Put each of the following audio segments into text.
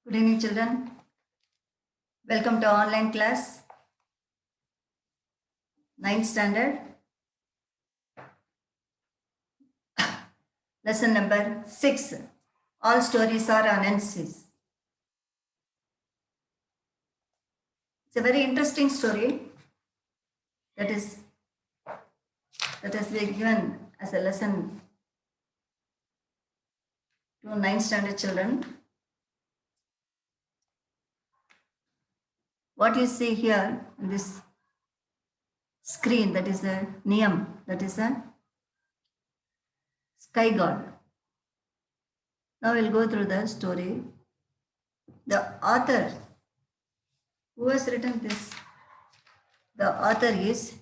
Good evening, children. Welcome to online class, 9th standard, lesson number 6. All stories are anansi'S. It's a very interesting story that has been given as a lesson to 9th standard children. What you see here in this screen, that is a Niyam, that is a sky god. Now we'll go through the story. The author, who has written this? The author is,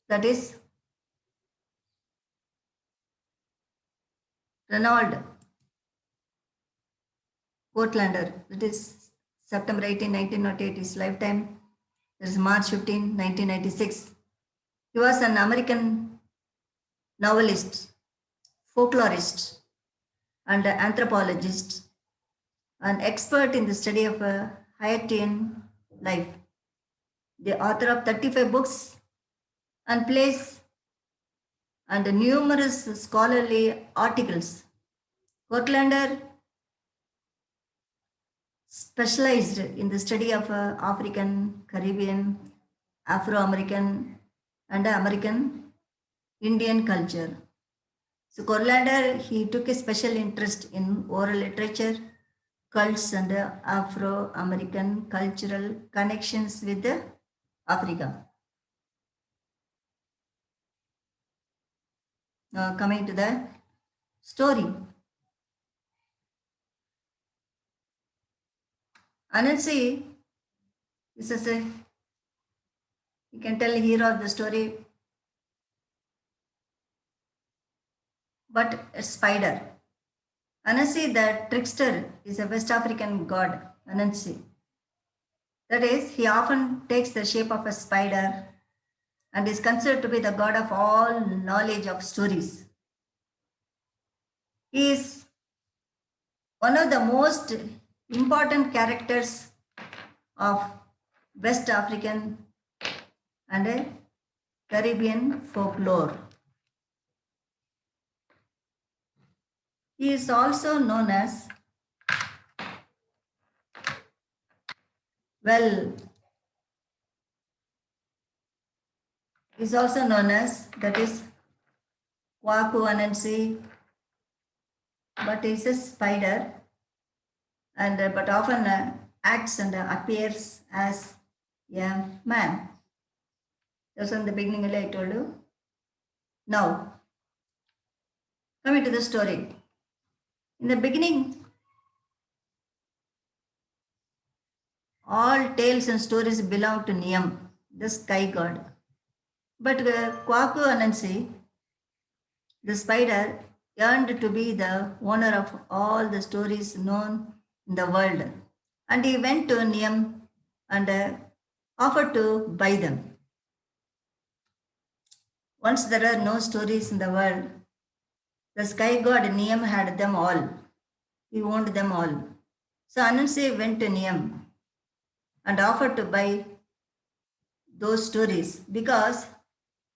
that is Ronald Portlander. That is September 18, 1908, his lifetime. That is March 15, 1996. He was an American novelist, folklorist, and anthropologist, an expert in the study of Haitian life. The author of 35 books and plays and numerous scholarly articles. Portlander specialized in the study of African, Caribbean, Afro-American, and American Indian culture. So Portlander, he took a special interest in oral literature, cults, and Afro-American cultural connections with Africa. Now coming to the story. Anansi is you can tell hero of the story, but a spider. Anansi the trickster is a West African god, Anansi. That is, he often takes the shape of a spider and is considered to be the god of all knowledge of stories. He is one of the most important characters of West African and Caribbean folklore. He is also known as, that is Kwaku Anansi, but is a spider, and but often acts and appears as a man. That's in the beginning I told you. Now, coming to the story. In the beginning, all tales and stories belong to Niyam, the sky god. But Kwaku Anansi, the spider, yearned to be the owner of all the stories known in the world. And he went to Niyam and offered to buy them. Once there are no stories in the world, the sky god Niyam had them all. He owned them all. So Anansi went to Niyam and offered to buy those stories because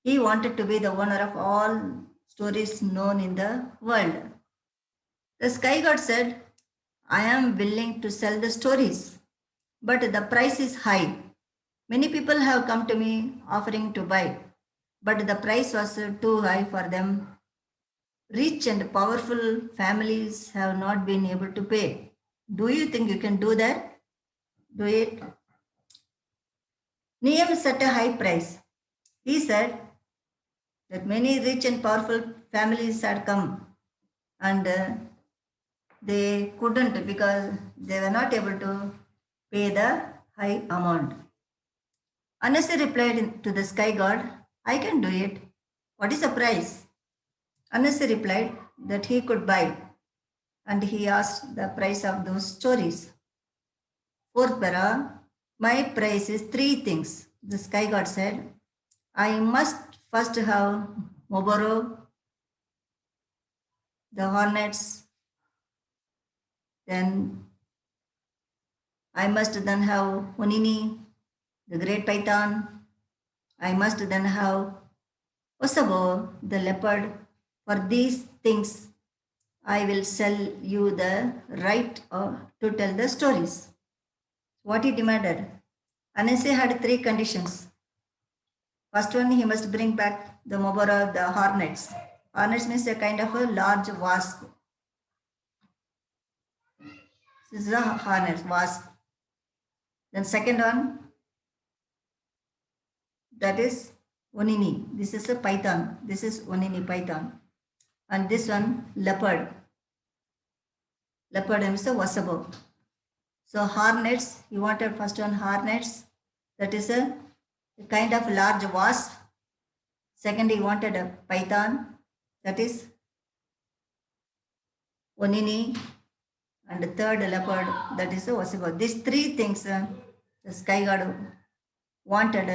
he wanted to be the owner of all stories known in the world. The sky god said, I am willing to sell the stories, but the price is high. Many people have come to me offering to buy, but the price was too high for them. Rich and powerful families have not been able to pay. Do you think you can do that? Do it. Niyam set a high price. He said that many rich and powerful families had come and they couldn't because they were not able to pay the high amount. Anansi replied to the sky god, I can do it. What is the price? Anansi replied that he could buy, and he asked the price of those stories. Fourth para, my price is 3 things. The sky god said, I must first have Moboro, the hornets, Then I must then have Hunini, the great python. I must then have Osabo, the leopard. For these things, I will sell you the right to tell the stories. What he demanded. Anansi had three conditions. First one, he must bring back the Mobara, the hornets. Hornets means a kind of a large wasp. This is a hornet, wasp. Then second one, that is Onini. This is a python. This is Onini python. And this one, leopard. Leopard means a wasabo. So hornets, he wanted first one hornets. That is a kind of large wasp. Second, he wanted a python. That is Onini. And the third, leopard. That is a wasabo. These three things the sky god wanted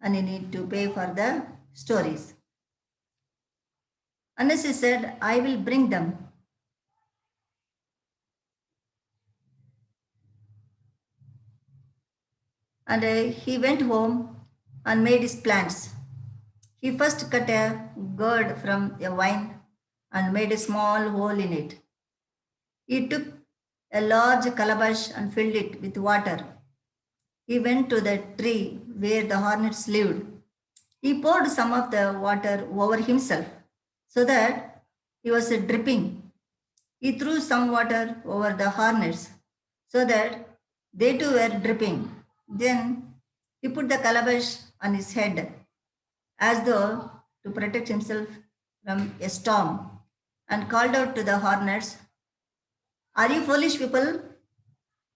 and he need to pay for the stories. Unless he said, I will bring them. And he went home and made his plans. He first cut a gourd from a vine and made a small hole in it. He took a large calabash and filled it with water. He went to the tree where the hornets lived. He poured some of the water over himself so that he was dripping. He threw some water over the hornets so that they too were dripping. Then he put the calabash on his head as though to protect himself from a storm and called out to the hornets, Are you foolish people?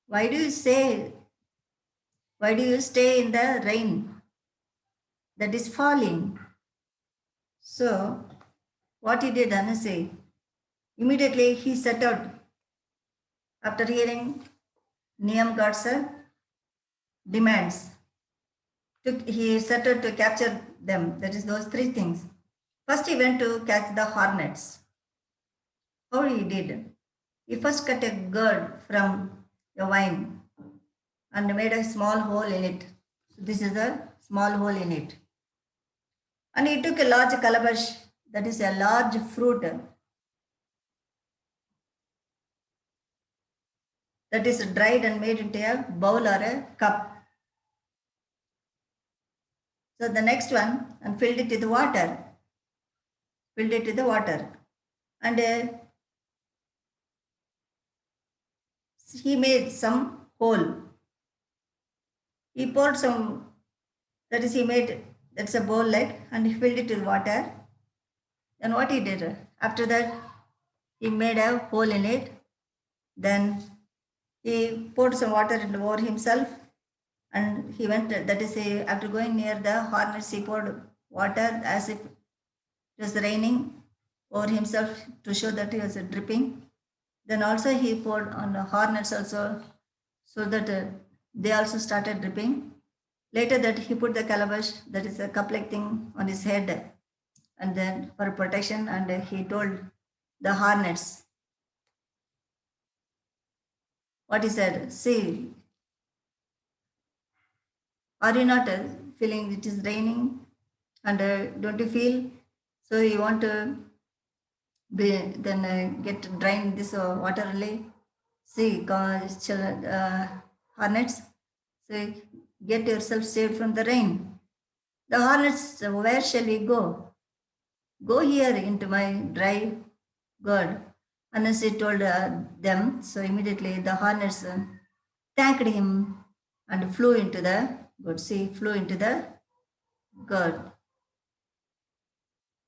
Why do you stay in the rain that is falling? So what he did, Anansi, immediately he set out after hearing Niyam God's demands. He set out to capture them. That is those three things. First he went to catch the hornets. How he did? He first cut a gourd from a vine and made a small hole in it. So this is a small hole in it. And he took a large calabash, that is a large fruit that is dried and made into a bowl or a cup. So the next one, and filled it with water. Filled it with the water. And he made some hole. He poured some, that is he made, that's a bowl like, and he filled it with water. Then what he did? After that, he made a hole in it. Then he poured some water over himself and he went, that is after going near the hornets, he poured water as if it was raining over himself to show that he was dripping. Then also he poured on the hornets also so that they also started dripping. Later that he put the calabash, that is a cup-like thing, on his head and then for protection, and he told the hornets what he said. See, are you not feeling it is raining and don't you feel? So you want to get drain this water only. See, hornets, so get yourself saved from the rain. The hornets, where shall we go? Go here into my dry gourd. Anansi told them. So immediately the hornets thanked him and flew into the gourd. See, flew into the gourd.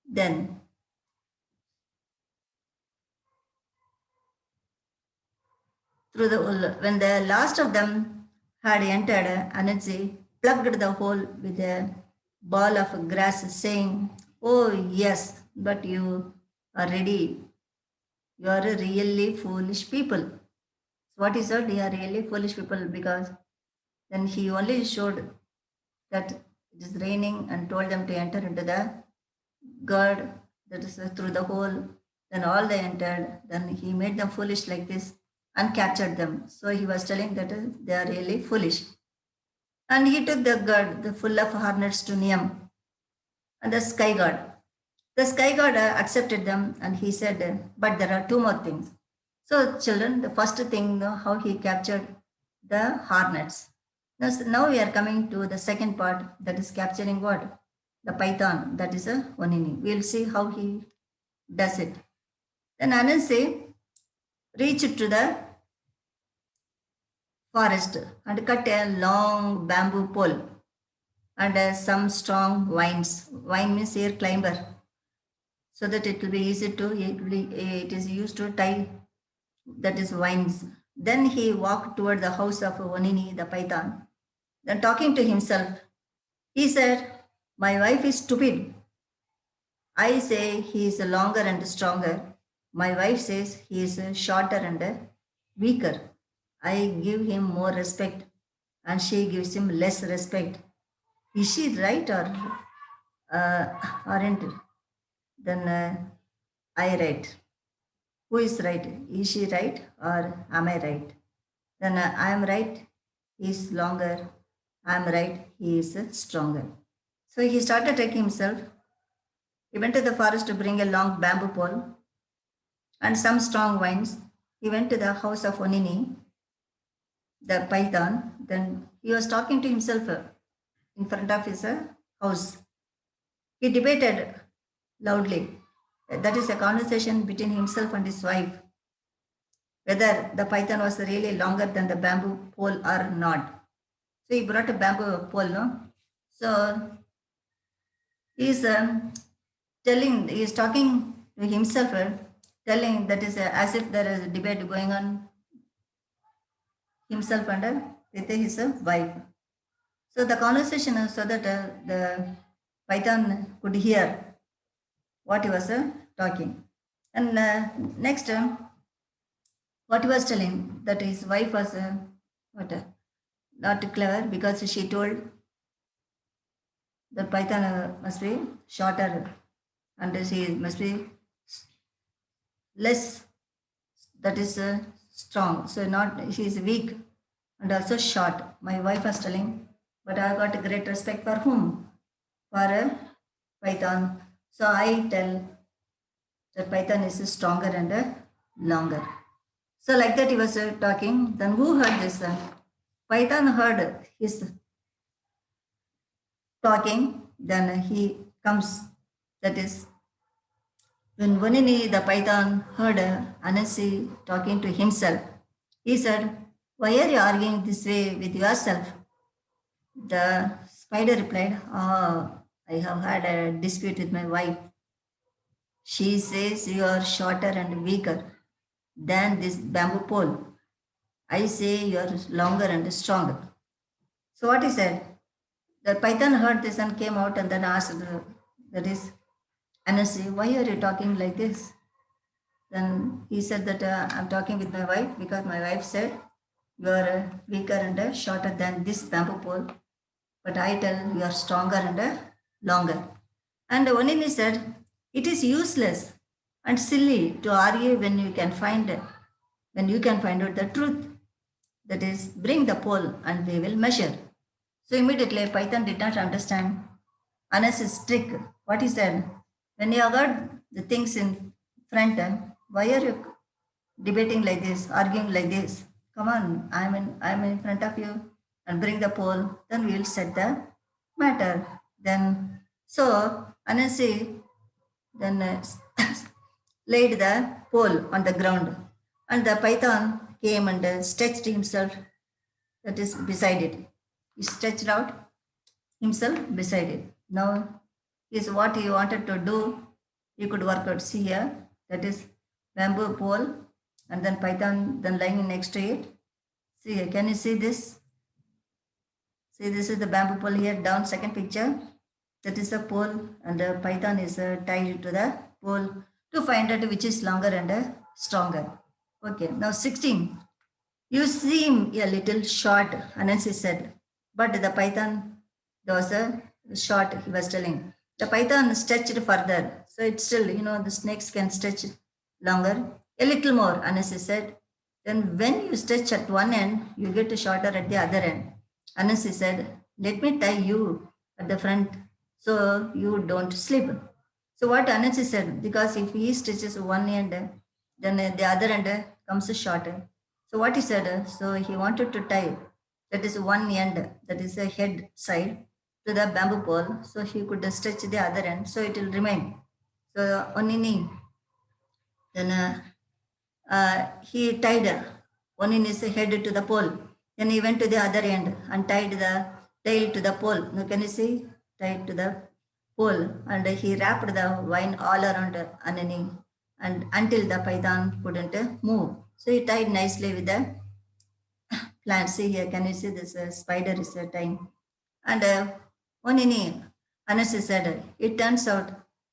Then when the last of them had entered, Anansi plugged the hole with a ball of grass, saying, Oh yes, but you are ready. You are a really foolish people. What he said, you are really foolish people, because then he only showed that it is raining and told them to enter into the gourd, that is through the hole. Then all they entered. Then he made them foolish like this. and captured them. So he was telling that they are really foolish. And he took the god, the full of hornets, to Niam and the sky god. The sky god accepted them, and he said, but there are two more things. So, children, the first thing, how he captured the hornets. Now we are coming to the second part, that is capturing what? The python, that is a onini. We'll see how he does it. Then Anansi reached to the forest and cut a long bamboo pole and some strong vines. Vine means air climber, so that it will be easy to, it is used to tie, that is vines. Then he walked toward the house of Onini, the python. Then talking to himself, he said, my wife is stupid. I say he is longer and stronger. My wife says he is shorter and weaker. I give him more respect and she gives him less respect. Is she right or aren't? Then I right. Who is right? Is she right or am I right? Then I am right. He is longer. I am right. He is stronger. So he started taking himself. He went to the forest to bring a long bamboo pole and some strong vines. He went to the house of Onini, the python. Then he was talking to himself in front of his house. He debated loudly. That is a conversation between himself and his wife, whether the python was really longer than the bamboo pole or not. So he brought a bamboo pole, no? So he's he's talking to himself, telling that is as if there is a debate going on himself and with his wife. So the conversation is so that the python could hear what he was talking. And next, what he was telling, that his wife was not clever because she told the python must be shorter and she must be less, that is strong. So not, she is weak and also short. My wife was telling, but I got a great respect for whom? For a python. So I tell that python is stronger and longer. So like that he was talking. Then who heard this? Python heard his talking. Then he comes. That is when Vanini the python heard Anansi talking to himself. He said, "Why are you arguing this way with yourself?" The spider replied, "Oh, I have had a dispute with my wife. She says you are shorter and weaker than this bamboo pole. I say you are longer and stronger." So what he said? The python heard this and came out and then asked, that is, Anansi, why are you talking like this? Then he said that I'm talking with my wife because my wife said you are weaker and shorter than this bamboo pole. But I tell you are stronger and longer. And Onini said, it is useless and silly to argue when you can find out the truth. That is, bring the pole and we will measure. So immediately Python did not understand Anansi's trick. What he said, when you have got the things in front, why are you debating like this, arguing like this? Come on, I'm in front of you and bring the pole, then we'll set the matter. Then so Anansi then laid the pole on the ground and the python came and stretched himself, that is beside it. He stretched out himself beside it. Now is what he wanted to do, he could work out. See here, that is bamboo pole and then python then lying next to it. See here, can you see this? See, this is the bamboo pole here, down second picture. That is the pole and the python is tied to the pole to find out which is longer and stronger. Okay, now 16. You seem a little short, Anansi said, but the python, there was a short, he was telling. The python stretched further. So it's still, the snakes can stretch longer. A little more, Anansi said. Then when you stretch at one end, you get shorter at the other end. Anansi said, let me tie you at the front so you don't slip. So what Anansi said, because if he stretches one end, then the other end comes shorter. So what he said, so he wanted to tie, that is one end, that is the head side, to the bamboo pole, so he could stretch the other end, so it will remain. So only knee. Then he tied one in his head to the pole. Then he went to the other end and tied the tail to the pole. Now can you see? Tied to the pole, and he wrapped the vine all around Anani, and until the python couldn't move. So he tied nicely with the plant. See here, can you see this spider is tying? And Onini, Anasi said, it turns out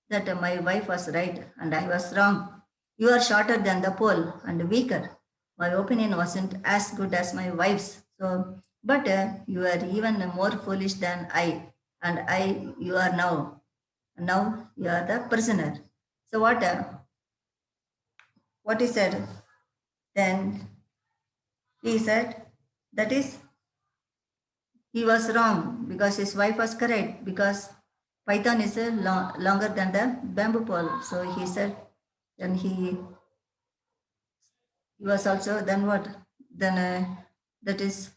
that my wife was right and I was wrong. You are shorter than the pole and weaker. My opinion wasn't as good as my wife's. So, but you are even more foolish than I, and you are now. Now you are the prisoner. So what he said? Then he said, that is, he was wrong because his wife was correct, because python is longer than the bamboo pole. So he said, then he was also, then what? Then that is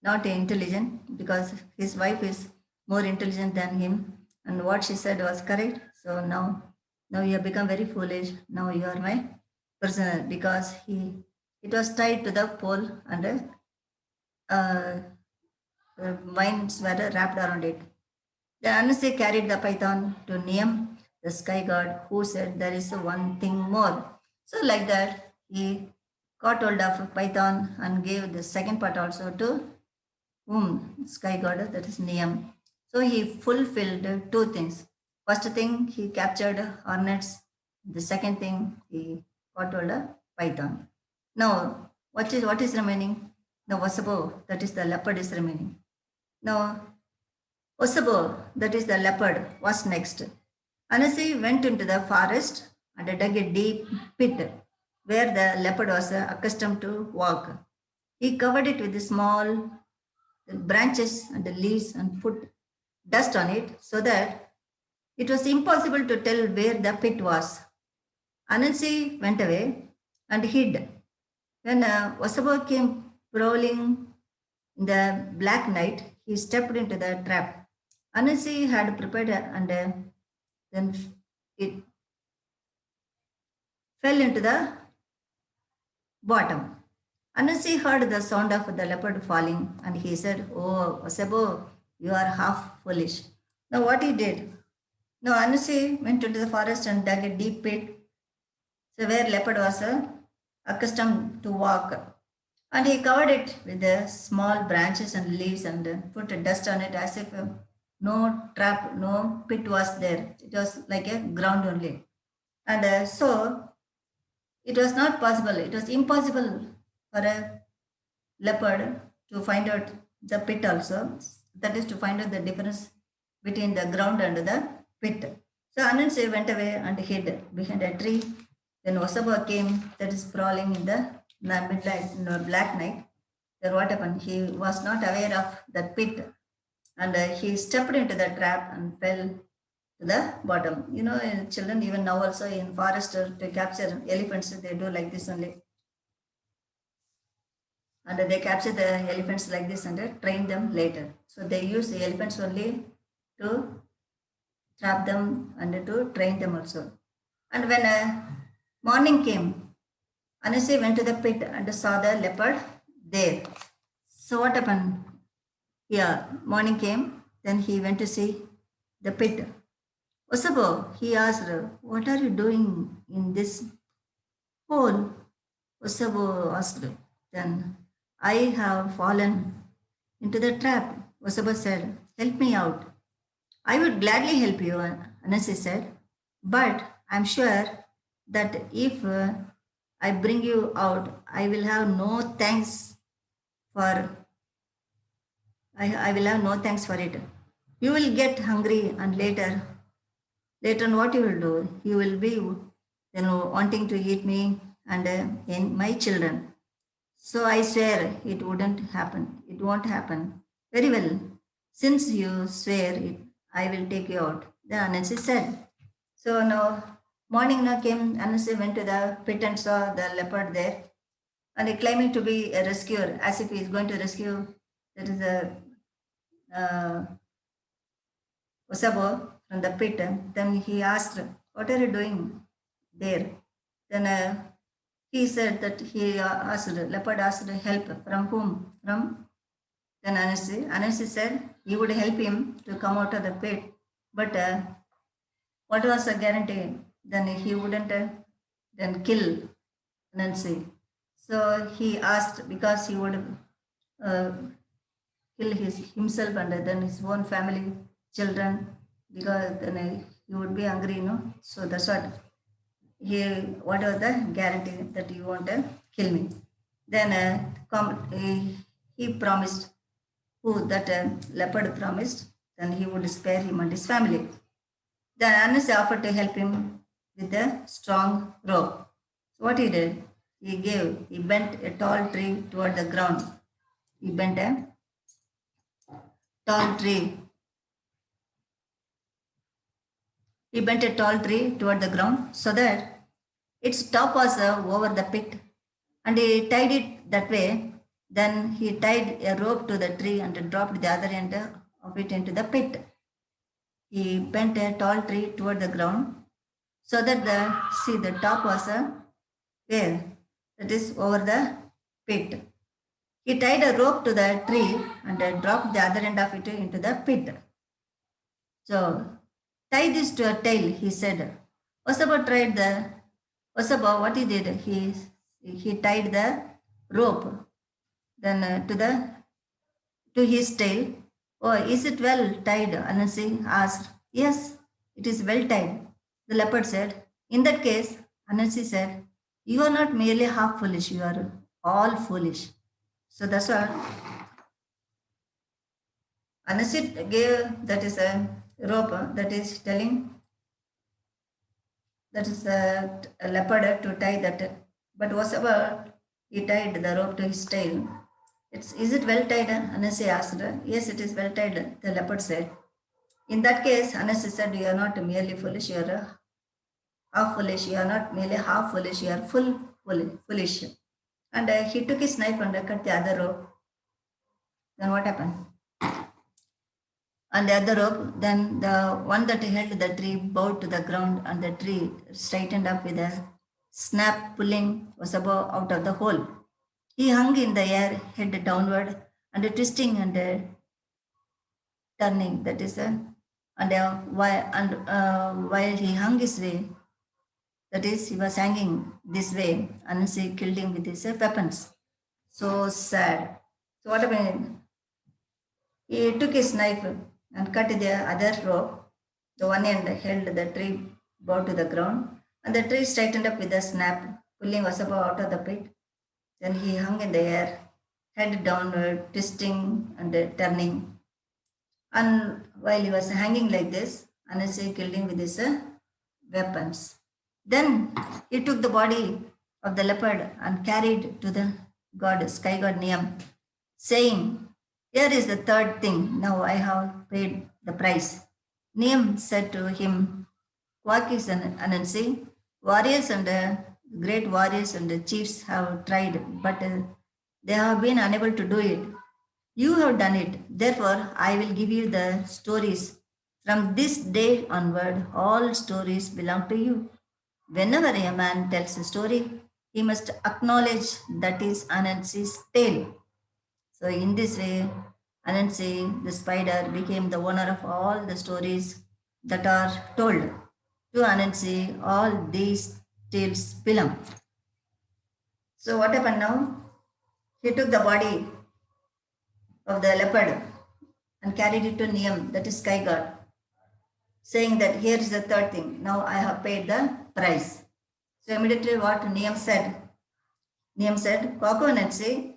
not intelligent, because his wife is more intelligent than him, and what she said was correct. So now you have become very foolish. Now you are my prisoner, because it was tied to the pole, and vines were wrapped around it. The Anansi carried the python to Niam, the sky god, who said, there is one thing more. So like that, he caught hold of python and gave the second part also to whom? Sky god, that is Niam. So he fulfilled two things. First thing, he captured hornets. The second thing, he caught hold of python. Now, what is remaining? The wasabo, that is the leopard, is remaining. Now, Osabo, that is the leopard, was next. Anasi went into the forest and dug a deep pit where the leopard was accustomed to walk. He covered it with small branches and leaves and put dust on it so that it was impossible to tell where the pit was. Anansi went away and hid. When Osabo came prowling in the black night, he stepped into the trap. Anansi had prepared and then it fell into the bottom. Anansi heard the sound of the leopard falling, and he said, oh, Osebo, you are half foolish. Now what he did? Now Anansi went into the forest and dug a deep pit, so where leopard was accustomed to walk. And he covered it with the small branches and leaves and put dust on it, as if no trap, no pit was there. It was like a ground only. And so it was not possible, it was impossible for a leopard to find out the pit also. That is, to find out the difference between the ground and the pit. So Anansi went away and hid behind a tree. Then Osaba came, that is prowling in the midnight, black night. Then what happened? He was not aware of that pit, and he stepped into the trap and fell to the bottom. You know, children, even now also in forest, to capture elephants, they do like this only. And they capture the elephants like this and train them later. So they use the elephants only to trap them and to train them also. And when morning came, Anasi went to the pit and saw the leopard there. So what happened? Yeah, morning came, then he went to see the pit. Osabo, he asked, what are you doing in this hole? Osabo asked. Then, I have fallen into the trap. Osabo said, help me out. I would gladly help you, Anasi said, but I'm sure that if I bring you out, I will have no thanks for I will have no thanks for it. You will get hungry, and later on what you will do? You will be wanting to eat me and my children. So I swear it wouldn't happen. It won't happen. Very well. Since you swear it, I will take you out, the Anansi said. So now morning now came, Anansi went to the pit and saw the leopard there, and he claiming to be a rescuer, as if he is going to rescue. That is a Osabo from the pit. Then he asked, "What are you doing there?" Then he said that he asked, leopard asked help from whom? From then Anansi. Anansi said he would help him to come out of the pit, but what was the guarantee? Then he wouldn't then kill Anansi. So he asked, because he would uh, kill himself and then his own family, children, because then he would be hungry, So that's what was the guarantee that you won't kill me? Then he promised, who that leopard promised, then he would spare him and his family. Then Anansi offered to help him with a strong rope. So what he did, he bent a tall tree toward the ground. He bent a tall tree. He bent a tall tree toward the ground so that its top was over the pit, and he tied it that way. Then he tied a rope to the tree and dropped the other end of it into the pit. He bent a tall tree toward the ground so that the top was where? That is over the pit. He tied a rope to the tree and dropped the other end of it into the pit. So, tie this to a tail, he said. Osabo tried what he did, he tied the rope then to his tail. Oh, is it well tied? Anansi asked. Yes, it is well tied, the leopard said. In that case, Anansi said, you are not merely half foolish, you are all foolish. So that's what Anansi gave, that is a rope, that is telling, that is a leopard to tie that. But whatever he tied the rope to his tail. Is it well tied? Anansi asked. Yes, it is well tied, the leopard said. In that case, Anansi said, you are not merely foolish, you are half foolish. You are not merely half foolish, you are foolish. And he took his knife and cut the other rope. Then what happened? And the other rope, then the one that held the tree bowed to the ground, and the tree straightened up with a snap, pulling Osabo out of the hole. He hung in the air, head downward, and twisting and turning. That is while he hung his way, that is, he was hanging this way, and she killed him with his weapons. So sad. So what happened? He took his knife and cut the other rope. The one end held the tree bowed to the ground, and the tree straightened up with a snap, pulling Wasapa out of the pit. Then he hung in the air, head downward, twisting and turning. And while he was hanging like this, Anansi killed him with his weapons. Then he took the body of the leopard and carried to the sky god Niyam, saying, here is the third thing. Now I have paid the price. Niyam said to him, Kwakis and Anansi, warriors and great warriors and chiefs have tried, but they have been unable to do it. You have done it. Therefore, I will give you the stories. From this day onward, all stories belong to you. Whenever a man tells a story, he must acknowledge that is Anansi's tale. So in this way, Anansi, the spider, became the owner of all the stories that are told. To Anansi, all these tales belong. So what happened now? He took the body of the leopard and carried it to Niyam, that is sky god, saying that here is the third thing. Now I have paid the price. So immediately what Niyam said? Niyam said, Kwaku and Anansi,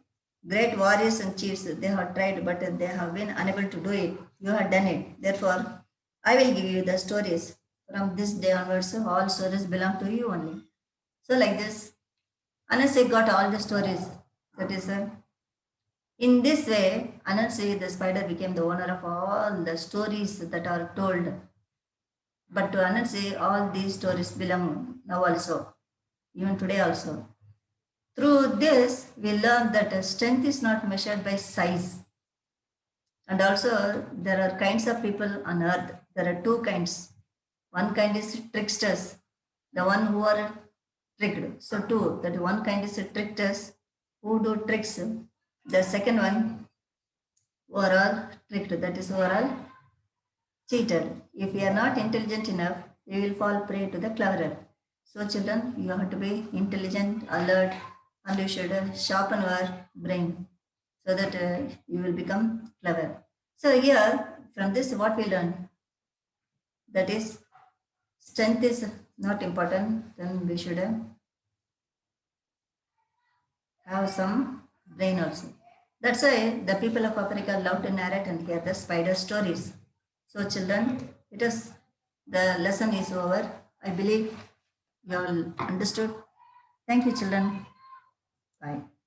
great warriors and chiefs, they have tried, but they have been unable to do it. You have done it. Therefore, I will give you the stories. From this day onwards, all stories belong to you only. So like this, Anansi got all the stories That is in this way, Anansi, the spider, became the owner of all the stories that are told. But to Anansi, all these stories belong now also, even today also. Through this, we learn that strength is not measured by size. And also, there are kinds of people on earth. There are two kinds. One kind is tricksters, the one who are tricked. So, two, that one kind is tricksters who do tricks. The second one, who are all tricked, that is, who are all cheated. If we are not intelligent enough, we will fall prey to the cleverer. So, children, you have to be intelligent, alert, and you should sharpen your brain so that you will become clever. So, here, from this, what we learn, that is, strength is not important, then we should have some brain also. That's why the people of Africa love to narrate and hear the spider stories. So, children, the lesson is over. I believe you all understood. Thank you, children. Bye.